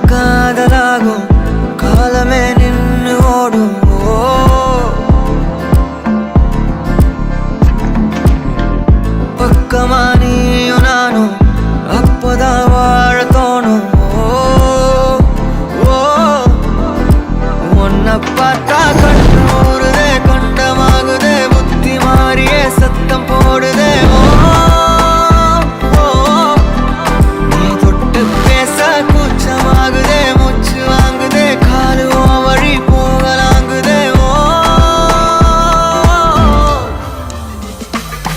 காதலாகும் காலமே நின்னு ஓடும் பக்கமா நீயும் நானும் அப்பதான் வாழ தோணும் உன்னை பார்த்தா கண்ணு ஊறுதே கண்டமாகுதே புத்தி மாறியே சத்தம் போடுதே நீ தொட்டு பேச கூச்சமாகுதே மூச்சு வாங்குதே காலு வழி போகலாங்குதே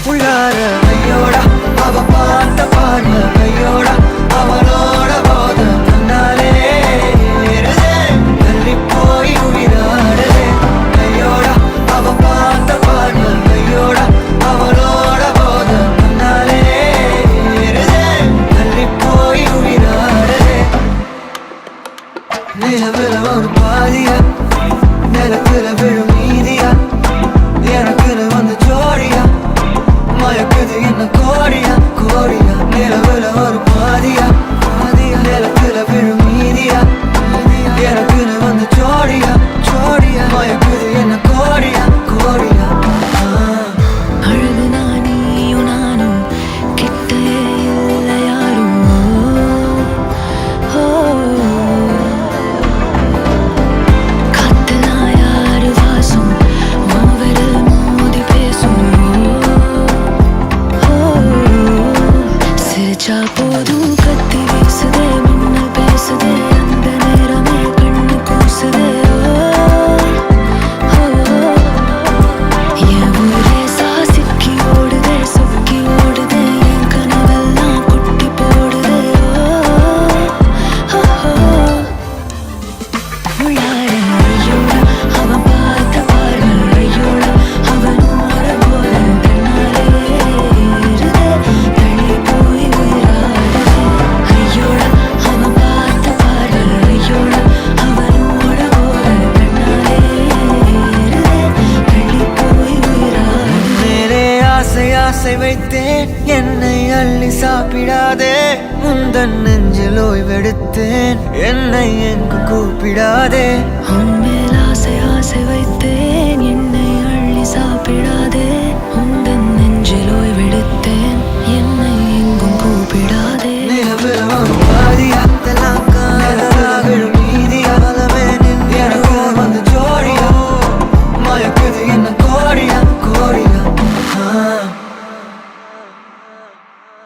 உள்ளார கையோட அவ பார்த்த பார்வை கையோட அவளோட போத தன்னாலே தள்ளி போய் உயிராடுதே கையோட அவ பார்த்த பார்வை கையோட அவளோட போத தன்னாலே தள்ளி போய் உயிராடுதே நிலவுல ஒரு பாதியா நிலத்துல விழும் மீதியா எனக்குன்னு வந்து ஜோடியா மயக்குது என்ன கோடியா கோடியா நிலவுல ஒரு பாதியா பாதியா நிலத்துல விழும் மீதியா எனக்குன்னு வந்து ஜோடியா ஜோடியா மயக்குது என்ன கோடியா கோடியா அழகு நானும் நானும் கிட்டே இல்லை யாரும் காத்துல யாரு வாசம் விரல் மோதி பேசும் சிரிச்சா போதும் கத்தி வீசுதே மின்னல் பேசுதே அந்த நேரமே கண்ணு கூசுதே என் ஊரே சாசிக்கி ஓடுதே சொக்கி ஓடுதே என் கனவெல்லாம் குட்டி போடுதே உள்ளார ஐயோட அவன் பார்த்த பார்வை ஐயோட அவனோட போல கண்ணாலே தள்ளி போய் உயிராடுதே ஐயோட அவன் பார்த்த பார்வை ஐயோட அவனோட போல கண்ணாலே தள்ளி போய் உயிராடுதே மேலே ஆசை ஆசை வைத்தேன் என்னை அள்ளி சாப்பிடாதே முந்தன் நெஞ்சில் ஓய்வெடுத்தேன் என்னை எங்கு கூப்பிடாதே உன்மேல் ஆசை ஆசை வைத்தேன் என்னை அள்ளி சாப்பிடாதே உந்தன் நெஞ்சில் ஓய்வெடுத்தேன் என்னை எங்கும் கூப்பிடாதே நிலவுல ஒரு